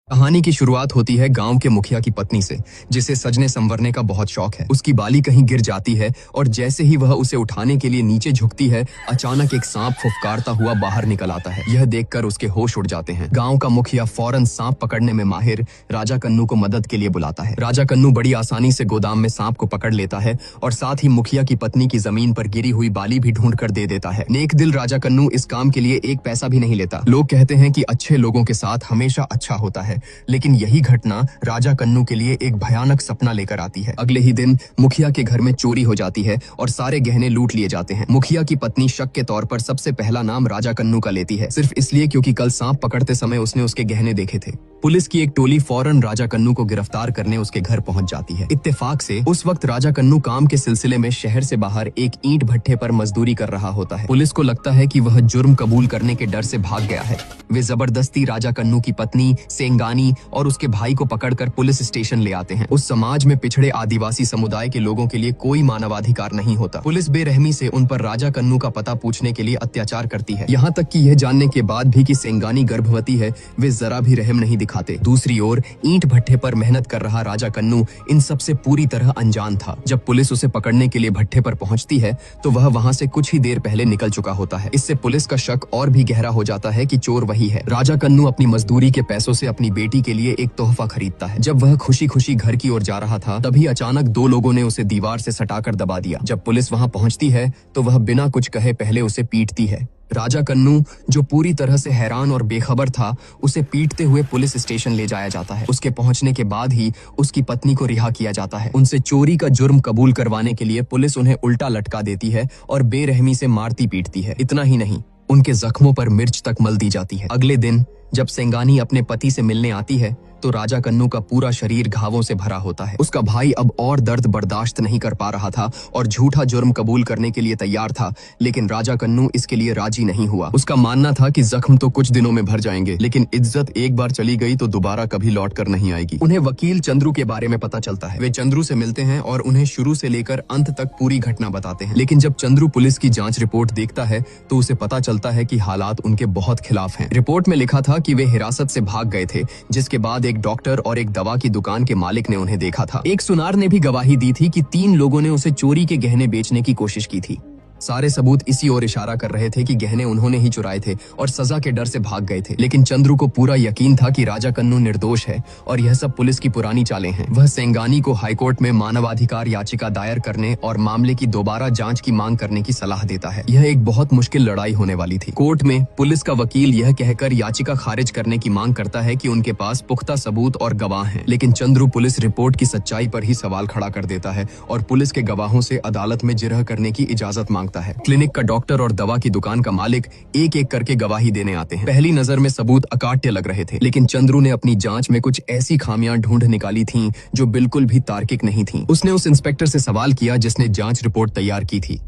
कहानी की शुरुआत होती है गांव के मुखिया की पत्नी से, जिसे सजने संवरने का बहुत शौक है। उसकी बाली कहीं गिर जाती है और जैसे ही वह उसे उठाने के लिए नीचे झुकती है, अचानक एक सांप फुफकारता हुआ बाहर निकल आता है। यह देखकर उसके होश उड़ जाते हैं। गांव का मुखिया फौरन सांप पकड़ने में माहिर राजा कन्नू को मदद के लिए बुलाता है। राजा कन्नू बड़ी आसानी से गोदाम में सांप को पकड़ लेता है और साथ ही मुखिया की पत्नी की जमीन पर गिरी हुई बाली भी ढूंढ कर दे देता है। नेक दिल राजा कन्नू इस काम के लिए एक पैसा भी नहीं लेता। लोग कहते हैं कि अच्छे लोगों के साथ हमेशा अच्छा होता है, लेकिन यही घटना राजा कन्नू के लिए एक भयानक सपना लेकर आती है। अगले ही दिन मुखिया के घर में चोरी हो जाती है और सारे गहने लूट लिए जाते हैं। मुखिया की पत्नी शक के तौर पर सबसे पहला नाम राजा कन्नू का लेती है, सिर्फ इसलिए क्योंकि कल सांप पकड़ते समय उसने उसके गहने देखे थे। पुलिस की एक टोली फौरन राजा कन्नू को गिरफ्तार करने उसके घर पहुंच जाती है। इत्तेफाक से उस वक्त राजा कन्नू काम के सिलसिले में शहर से बाहर एक ईंट भट्ठे पर मजदूरी कर रहा होता है। पुलिस को लगता है कि वह जुर्म कबूल करने के डर से भाग गया है। वे जबरदस्ती राजा कन्नू की पत्नी सेंगानी और उसके भाई को पकड़कर पुलिस स्टेशन ले आते हैं। उस समाज में पिछड़े आदिवासी समुदाय के लोगों के लिए कोई मानवाधिकार नहीं होता। पुलिस बेरहमी से उन पर राजा कन्नू का पता पूछने के लिए अत्याचार करती है। यहाँ तक कि यह जानने के बाद भी कि सेंगानी गर्भवती है, वे जरा भी रहम नहीं दिखाते। दूसरी ओर ईंट भट्ठे पर मेहनत कर रहा राजा कन्नू इन सब से पूरी तरह अनजान था। जब पुलिस उसे पकड़ने के लिए भट्ठे पर पहुंचती है तो वह वहां से कुछ ही देर पहले निकल चुका होता है। इससे पुलिस का शक और भी गहरा हो जाता है कि चोर वही है। राजा कन्नू अपनी मजदूरी के पैसों से अपनी बेटी के लिए एक तोहफा खरीदता है। जब वह खुशी खुशी घर की ओर जा रहा था, तभी अचानक दो लोगों ने उसे दीवार से सटाकर दबा दिया। जब पुलिस वहां पहुंचती है तो वह बिना कुछ कहे पहले उसे पीटती है। राजा कन्नू, जो पूरी तरह से हैरान और बेखबर था, उसे पीटते हुए पुलिस स्टेशन ले जाया जाता है। उसके पहुंचने के बाद ही उसकी पत्नी को रिहा किया जाता है। उनसे चोरी का जुर्म कबूल करवाने के लिए पुलिस उन्हें उल्टा लटका देती है और बेरहमी से मारती पीटती है। इतना ही नहीं, उनके जख्मों पर मिर्च तक मल दी जाती है। अगले दिन जब सेंगानी अपने पति से मिलने आती है तो राजा कन्नू का पूरा शरीर घावों से भरा होता है। उसका भाई अब और दर्द बर्दाश्त नहीं कर पा रहा था और झूठा जुर्म कबूल करने के लिए तैयार था, लेकिन राजा कन्नू इसके लिए राजी नहीं हुआ। उसका मानना था कि जख्म तो कुछ दिनों में भर जाएंगे, लेकिन इज्जत एक बार चली गई तो दोबारा कभी लौट कर नहीं आएगी। उन्हें वकील चंद्रू के बारे में पता चलता है। वे चंद्रू से मिलते हैं और उन्हें शुरू से लेकर अंत तक पूरी घटना बताते हैं। लेकिन जब चंद्रू पुलिस की जांच रिपोर्ट देखता है तो उसे पता चलता है कि हालात उनके बहुत खिलाफ हैं। रिपोर्ट में लिखा था कि वे हिरासत से भाग गए थे, जिसके बाद एक डॉक्टर और एक दवा की दुकान के मालिक ने उन्हें देखा था। एक सुनार ने भी गवाही दी थी कि 3 लोगों ने उसे चोरी के गहने बेचने की कोशिश की थी। सारे सबूत इसी ओर इशारा कर रहे थे कि गहने उन्होंने ही चुराए थे और सजा के डर से भाग गए थे। लेकिन चंद्रू को पूरा यकीन था कि राजा कन्नू निर्दोष है और यह सब पुलिस की पुरानी चालें हैं। वह सेंगानी को हाईकोर्ट में मानवाधिकार याचिका दायर करने और मामले की दोबारा जांच की मांग करने की सलाह देता है। यह एक बहुत मुश्किल लड़ाई होने वाली थी। कोर्ट में पुलिस का वकील यह कहकर याचिका खारिज करने की मांग करता है कि उनके पास पुख्ता सबूत और गवाह हैं, लेकिन चंद्रू पुलिस रिपोर्ट की सच्चाई पर ही सवाल खड़ा कर देता है और पुलिस के गवाहों से अदालत में जिरह करने की इजाजत मांगता है। क्लिनिक का डॉक्टर और दवा की दुकान का मालिक एक एक करके गवाही देने आते हैं। पहली नजर में सबूत अकाट्य लग रहे थे, लेकिन चंद्रू ने अपनी जांच में कुछ ऐसी खामियां ढूंढ निकाली थीं जो बिल्कुल भी तार्किक नहीं थीं। उसने उस इंस्पेक्टर से सवाल किया जिसने जांच रिपोर्ट तैयार की थी।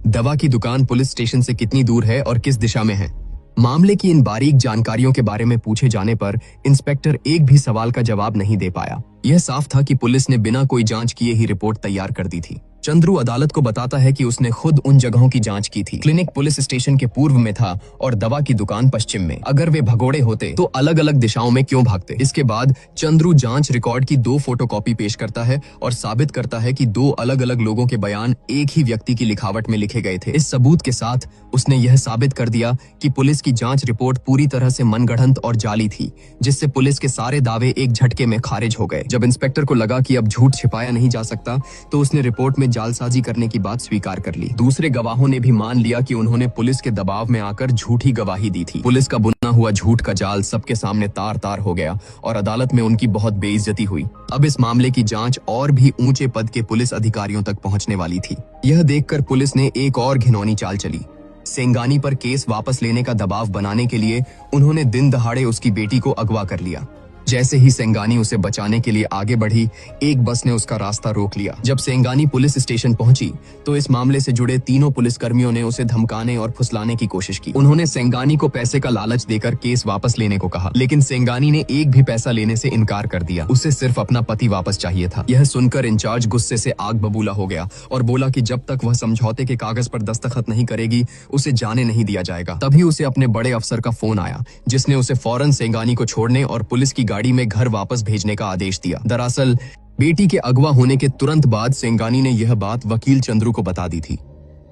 दवा की दुकान पुलिस स्टेशन से कितनी दूर है और किस दिशा में है? मामले की इन बारीक जानकारियों के बारे में पूछे जाने पर इंस्पेक्टर एक भी सवाल का जवाब नहीं दे पाया। यह साफ था कि पुलिस ने बिना कोई जांच किए ही रिपोर्ट तैयार कर दी थी। चंद्रू अदालत को बताता है कि उसने खुद उन जगहों की जांच की थी। क्लिनिक पुलिस स्टेशन के पूर्व में था और दवा की दुकान पश्चिम में। अगर वे भगोड़े होते तो अलग अलग दिशाओं में क्यों भागते? इसके बाद चंद्रू जांच रिकॉर्ड की 2 फोटोकॉपी पेश करता है और साबित करता है कि 2 अलग अलग लोगों के बयान एक ही व्यक्ति की लिखावट में लिखे गए थे। इस सबूत के साथ उसने यह साबित कर दिया कि पुलिस की जांच रिपोर्ट पूरी तरह से मनगढ़ंत और जाली थी, जिससे पुलिस के सारे दावे एक झटके में खारिज हो गए। जब इंस्पेक्टर को लगा कि अब झूठ छिपाया नहीं जा सकता तो उसने रिपोर्ट में जालसाजी करने की बात स्वीकार कर ली। दूसरे गवाहों ने भी मान लिया कि उन्होंने पुलिस के दबाव में आकर झूठी गवाही दी थी। पुलिस का बुना हुआ झूठ का जाल सबके सामने तार तार हो गया और अदालत में उनकी बहुत बेइज्जती हुई। अब इस मामले की जांच और भी ऊंचे पद के पुलिस अधिकारियों तक पहुंचने वाली थी। यह देखकर पुलिस ने एक और घिनौनी चाल चली। सेंगानी पर केस वापस लेने का दबाव बनाने के लिए उन्होंने दिन दहाड़े उसकी बेटी को अगवा कर लिया। जैसे ही सेंगानी उसे बचाने के लिए आगे बढ़ी, एक बस ने उसका रास्ता रोक लिया। जब सेंगानी पुलिस स्टेशन पहुंची तो इस मामले से जुड़े 3 पुलिसकर्मियों ने उसे धमकाने और फुसलाने की कोशिश की। उन्होंने सेंगानी को पैसे का लालच देकर केस वापस लेने को कहा, लेकिन सेंगानी ने एक भी पैसा लेने से इनकार कर दिया। उसे सिर्फ अपना पति वापस चाहिए था। यह सुनकर इंचार्ज गुस्से से आग बबूला हो गया और बोला कि जब तक वह समझौते के कागज पर दस्तखत नहीं करेगी उसे जाने नहीं दिया जाएगा। तभी उसे अपने बड़े अफसर का फोन आया, जिसने उसे फौरन सेंगानी को छोड़ने और पुलिस की गाड़ी में घर वापस भेजने का आदेश दिया। दरअसल बेटी के अगवा होने के तुरंत बाद सेंगानी ने यह बात वकील चंद्रू को बता दी थी।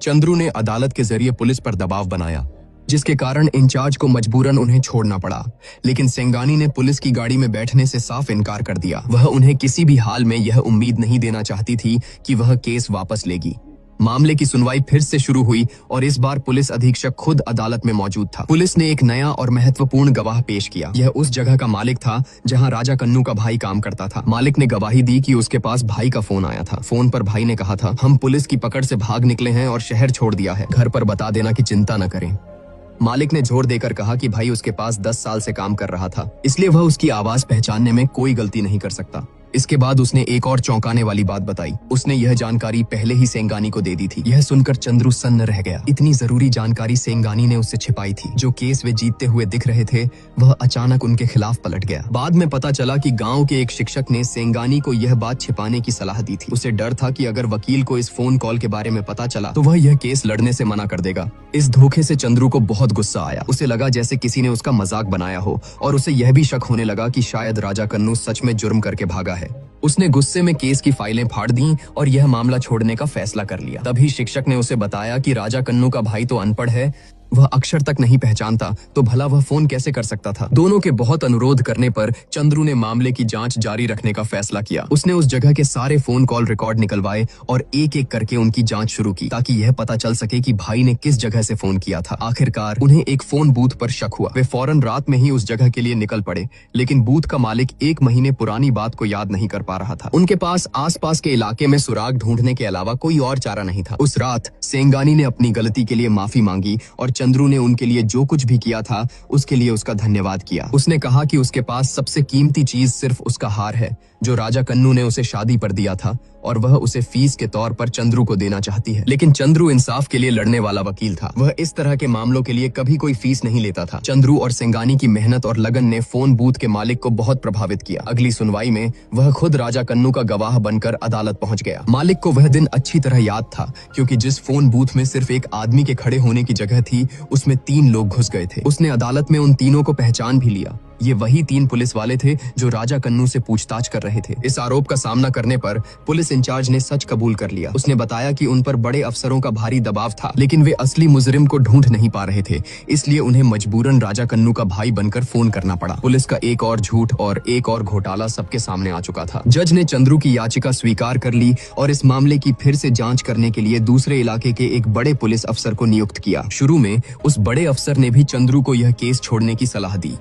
चंद्रू ने अदालत के जरिए पुलिस पर दबाव बनाया, जिसके कारण इंचार्ज को मजबूरन उन्हें छोड़ना पड़ा। लेकिन सेंगानी ने पुलिस की गाड़ी में बैठने से साफ इनकार कर दिया। वह उन्हें किसी भी हाल में यह उम्मीद नहीं देना चाहती थी कि वह केस वापस लेगी। मामले की सुनवाई फिर से शुरू हुई और इस बार पुलिस अधीक्षक खुद अदालत में मौजूद था। पुलिस ने एक नया और महत्वपूर्ण गवाह पेश किया। यह उस जगह का मालिक था जहां राजा कन्नू का भाई काम करता था। मालिक ने गवाही दी कि उसके पास भाई का फोन आया था। फोन पर भाई ने कहा था, हम पुलिस की पकड़ से भाग निकले हैं और शहर छोड़ दिया है। घर पर बता देना कि चिंता न करें। मालिक ने जोर देकर कहा कि भाई उसके पास 10 साल से काम कर रहा था, इसलिए वह उसकी आवाज पहचानने में कोई गलती नहीं कर सकता। इसके बाद उसने एक और चौंकाने वाली बात बताई। उसने यह जानकारी पहले ही सेंगानी को दे दी थी। यह सुनकर चंद्रू सन्न रह गया। इतनी जरूरी जानकारी सेंगानी ने उससे छिपाई थी। जो केस वे जीतते हुए दिख रहे थे वह अचानक उनके खिलाफ पलट गया। बाद में पता चला कि गांव के एक शिक्षक ने सेंगानी को यह बात छिपाने की सलाह दी थी। उसे डर था कि अगर वकील को इस फोन कॉल के बारे में पता चला तो वह यह केस लड़ने से मना कर देगा। इस धोखे से चंद्रू को बहुत गुस्सा आया। उसे लगा जैसे किसी ने उसका मजाक बनाया हो और उसे यह भी शक होने लगा कि शायद राजा कन्नू सच में जुर्म करके भागा है। उसने गुस्से में केस की फाइलें फाड़ दी और यह मामला छोड़ने का फैसला कर लिया। तभी शिक्षक ने उसे बताया कि राजा कन्नू का भाई तो अनपढ़ है, वह अक्षर तक नहीं पहचानता, तो भला वह फोन कैसे कर सकता था। दोनों के बहुत अनुरोध करने पर चंद्रू ने मामले की जांच जारी रखने का फैसला किया। उसने उस जगह के सारे फोन कॉल रिकॉर्ड निकलवाए और एक एक करके उनकी जांच शुरू की, ताकि यह पता चल सके कि भाई ने किस जगह से फोन किया था। आखिरकार उन्हें एक फोन बूथ पर शक हुआ। वे फौरन रात में ही उस जगह के लिए निकल पड़े, लेकिन बूथ का मालिक 1 महीने पुरानी बात को याद नहीं कर पा रहा था। उनके पास आसपास के इलाके में सुराग ढूंढने के अलावा कोई और चारा नहीं था। उस रात सेंगानी ने अपनी गलती के लिए माफी मांगी और चंद्रू ने उनके लिए जो कुछ भी किया था उसके लिए उसका धन्यवाद किया। उसने कहा कि उसके पास सबसे कीमती चीज सिर्फ उसका हार है जो राजा कन्नू ने उसे शादी पर दिया था और वह उसे फीस के तौर पर चंद्रू को देना चाहती है। लेकिन चंद्रू इंसाफ के लिए लड़ने वाला वकील था। वह इस तरह के मामलों के लिए कभी कोई फीस नहीं लेता था। चंद्रू और सेंगानी की मेहनत और लगन ने फोन बूथ के मालिक को बहुत प्रभावित किया। अगली सुनवाई में वह खुद राजा कन्नू का गवाह बनकर अदालत पहुंच गया। मालिक को वह दिन अच्छी तरह याद था, क्योंकि जिस फोन बूथ में सिर्फ एक आदमी के खड़े होने की जगह थी उसमें 3 लोग घुस गए थे। उसने अदालत में उन तीनों को पहचान भी लिया। ये वही 3 पुलिस वाले थे जो राजा कन्नू से पूछताछ कर रहे थे। इस आरोप का सामना करने पर पुलिस इंचार्ज ने सच कबूल कर लिया। उसने बताया कि उन पर बड़े अफसरों का भारी दबाव था, लेकिन वे असली मुजरिम को ढूंढ नहीं पा रहे थे, इसलिए उन्हें मजबूरन राजा कन्नू का भाई बनकर फोन करना पड़ा। पुलिस का एक और झूठ और एक और घोटाला सबके सामने आ चुका था। जज ने चंद्रू की याचिका स्वीकार कर ली और इस मामले की फिर से जांच करने के लिए दूसरे इलाके के एक बड़े पुलिस अफसर को नियुक्त किया। शुरू में उस बड़े अफसर ने भी चंद्रू को यह केस छोड़ने की सलाह दी,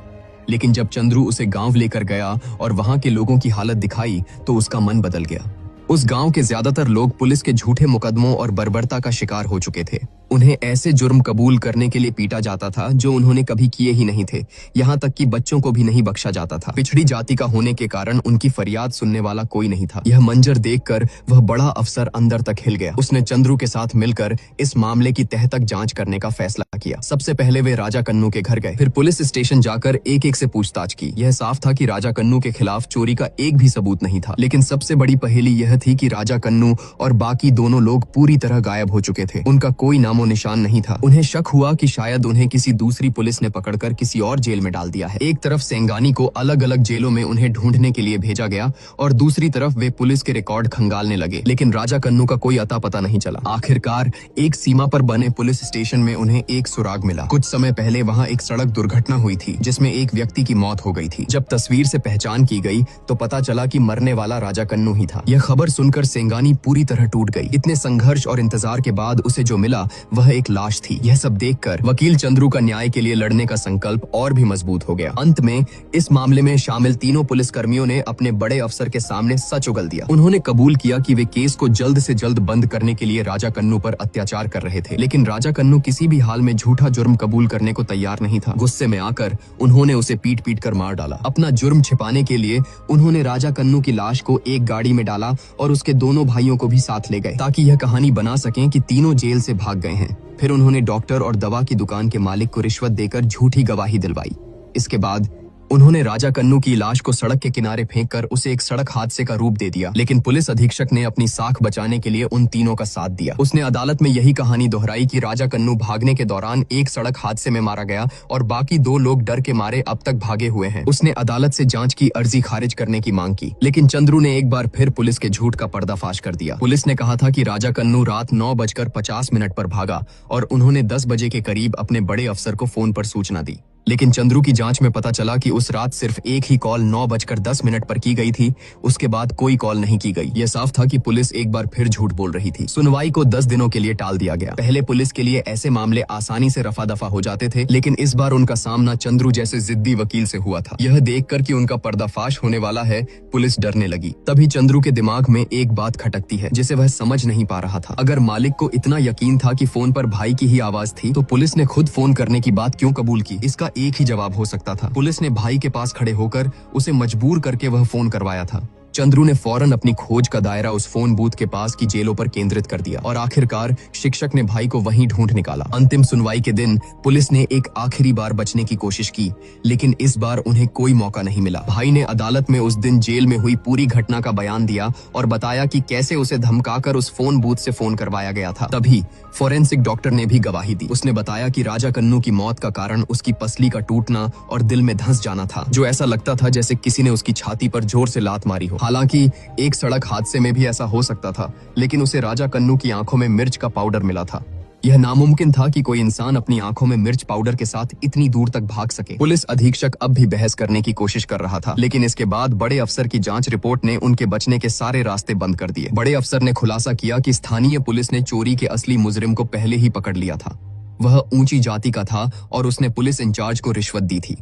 लेकिन जब चंद्रू उसे गांव लेकर गया और वहां के लोगों की हालत दिखाई तो उसका मन बदल गया। उस गांव के ज्यादातर लोग पुलिस के झूठे मुकदमों और बर्बरता का शिकार हो चुके थे। उन्हें ऐसे जुर्म कबूल करने के लिए पीटा जाता था जो उन्होंने कभी किए ही नहीं थे। यहाँ तक कि बच्चों को भी नहीं बख्शा जाता था। पिछड़ी जाति का होने के कारण उनकी फरियाद सुनने वाला कोई नहीं था। यह मंजर देखकर वह बड़ा अफसर अंदर तक हिल गया। उसने चंद्रू के साथ मिलकर इस मामले की तह तक जांच करने का फैसला किया। सबसे पहले वे राजा कन्नू के घर गए, फिर पुलिस स्टेशन जाकर एक एक से पूछताछ की। यह साफ था कि राजा कन्नू के खिलाफ चोरी का एक भी सबूत नहीं था, लेकिन सबसे बड़ी पहेली यह थी कि राजा कन्नू और बाकी दोनों लोग पूरी तरह गायब हो चुके थे। उनका कोई नामो निशान नहीं था। उन्हें शक हुआ कि शायद उन्हें किसी दूसरी पुलिस ने पकड़कर किसी और जेल में डाल दिया है। एक तरफ सेंगानी को अलग अलग जेलों में उन्हें ढूंढने के लिए भेजा गया और दूसरी तरफ वे पुलिस के रिकॉर्ड खंगालने लगे, लेकिन राजा कन्नू का कोई अता पता नहीं चला। आखिरकार एक सीमा पर बने पुलिस स्टेशन में उन्हें एक सुराग मिला। कुछ समय पहले वहाँ एक सड़क दुर्घटना हुई थी जिसमें एक व्यक्ति की मौत हो गई थी। जब तस्वीर से पहचान की गई तो पता चला कि मरने वाला राजा कन्नू ही था। यह खबर सुनकर सेंगानी पूरी तरह टूट गई। इतने संघर्ष और इंतजार के बाद उसे जो मिला वह एक लाश थी। यह सब देखकर वकील चंद्रू का न्याय के लिए लड़ने का संकल्प और भी मजबूत हो गया। अंत में इस मामले में शामिल तीनों पुलिसकर्मियों ने अपने बड़े अफसर के सामने सच उगल दिया। उन्होंने कबूल किया कि वे केस को जल्द से जल्द बंद करने के लिए राजा कन्नू पर अत्याचार कर रहे थे, लेकिन राजा कन्नू किसी भी हाल में झूठा जुर्म कबूल करने को तैयार नहीं था। गुस्से में आकर उन्होंने उसे पीट पीट कर मार डाला। अपना जुर्म छिपाने के लिए उन्होंने राजा कन्नू की लाश को एक गाड़ी में डाला और उसके दोनों भाइयों को भी साथ ले गए, ताकि यह कहानी बना सकें कि तीनों जेल से भाग गए हैं। फिर उन्होंने डॉक्टर और दवा की दुकान के मालिक को रिश्वत देकर झूठी गवाही दिलवाई। इसके बाद उन्होंने राजा कन्नू की लाश को सड़क के किनारे फेंककर उसे एक सड़क हादसे का रूप दे दिया, लेकिन पुलिस अधीक्षक ने अपनी साख बचाने के लिए उन तीनों का साथ दिया। उसने अदालत में यही कहानी दोहराई कि राजा कन्नू भागने के दौरान एक सड़क हादसे में मारा गया और बाकी 2 लोग डर के मारे अब तक भागे हुए हैं। उसने अदालत से जांच की अर्जी खारिज करने की मांग की, लेकिन चंद्रू ने एक बार फिर पुलिस के झूठ का पर्दाफाश कर दिया। पुलिस ने कहा था कि राजा कन्नू रात 9:50 पर भागा और उन्होंने 10 बजे के करीब अपने बड़े अफसर को फोन पर सूचना दी, लेकिन चंद्रू की जांच में पता चला कि उस रात सिर्फ एक ही कॉल 9:10 पर की गई थी। उसके बाद कोई कॉल नहीं की गई। यह साफ था कि पुलिस एक बार फिर झूठ बोल रही थी। सुनवाई को 10 दिनों के लिए टाल दिया गया। पहले पुलिस के लिए ऐसे मामले आसानी से रफा दफा हो जाते थे, लेकिन इस बार उनका सामना चंद्रू जैसे जिद्दी वकील से हुआ था। यह देखकर कि उनका पर्दाफाश होने वाला है, पुलिस डरने लगी। तभी चंद्रू के दिमाग में एक बात खटकती है जिसे वह समझ नहीं पा रहा था। अगर मालिक को इतना यकीन था कि फोन पर भाई की ही आवाज थी, तो पुलिस ने खुद फोन करने की बात क्यों कबूल की? इसका एक ही जवाब हो सकता था, पुलिस ने भाई के पास खड़े होकर उसे मजबूर करके वह फोन करवाया था। चंद्रू ने फौरन अपनी खोज का दायरा उस फोन बूथ के पास की जेलों पर केंद्रित कर दिया और आखिरकार शिक्षक ने भाई को वहीं ढूंढ निकाला। अंतिम सुनवाई के दिन पुलिस ने एक आखिरी बार बचने की कोशिश की, लेकिन इस बार उन्हें कोई मौका नहीं मिला। भाई ने अदालत में उस दिन जेल में हुई पूरी घटना का बयान दिया और बताया कि कैसे उसे धमकाकर उस फोन बूथ से फोन करवाया गया था। तभी फोरेंसिक डॉक्टर ने भी गवाही दी। उसने बताया कि राजा कन्नू की मौत का कारण उसकी पसली का टूटना और दिल में धंस जाना था, जो ऐसा लगता था जैसे किसी ने उसकी छाती पर जोर से लात मारी हो। हालांकि एक सड़क हादसे में भी ऐसा हो सकता था, लेकिन उसे राजा कन्नू की आंखों में मिर्च का पाउडर मिला था। यह नामुमकिन था कि कोई इंसान अपनी आंखों में मिर्च पाउडर के साथ इतनी दूर तक भाग सके। पुलिस अधीक्षक अब भी बहस करने की कोशिश कर रहा था, लेकिन इसके बाद बड़े अफसर की जांच रिपोर्ट ने उनके बचने के सारे रास्ते बंद कर दिए। बड़े अफसर ने खुलासा किया कि स्थानीय पुलिस ने चोरी के असली मुजरिम को पहले ही पकड़ लिया था। वह ऊंची जाति का था और उसने पुलिस इंचार्ज को रिश्वत दी थी।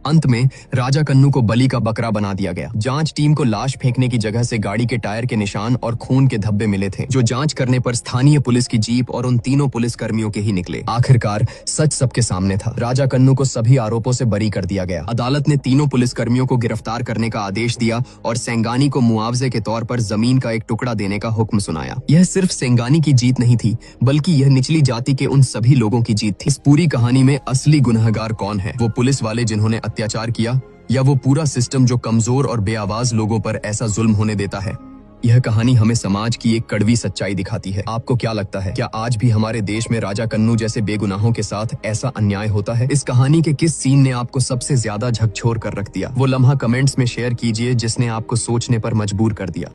अंत में राजा कन्नू को बलि का बकरा बना दिया गया। जांच टीम को लाश फेंकने की जगह से गाड़ी के टायर के निशान और खून के धब्बे मिले थे, जो जांच करने पर स्थानीय पुलिस की जीप और उन तीनों पुलिस कर्मियों के ही निकले। आखिरकार सच सबके सामने था। राजा कन्नू को सभी आरोपों से बरी कर दिया गया। अदालत ने तीनों पुलिस कर्मियों को गिरफ्तार करने का आदेश दिया और सेंगानी को मुआवजे के तौर पर जमीन का एक टुकड़ा देने का हुक्म सुनाया। यह सिर्फ सेंगानी की जीत नहीं थी, बल्कि यह निचली जाति के उन सभी लोगों की जीत थी। इस पूरी कहानी में असली गुनहगार कौन है? वो पुलिस वाले जिन्होंने अत्याचार किया, या वो पूरा सिस्टम जो कमजोर और बेआवाज लोगों पर ऐसा जुल्म होने देता है? यह कहानी हमें समाज की एक कड़वी सच्चाई दिखाती है। आपको क्या लगता है, क्या आज भी हमारे देश में राजा कन्नू जैसे बेगुनाहों के साथ ऐसा अन्याय होता है? इस कहानी के किस सीन ने आपको सबसे ज्यादा झकझोर कर रख दिया? वो लम्हा कमेंट्स में शेयर कीजिए जिसने आपको सोचने पर मजबूर कर दिया।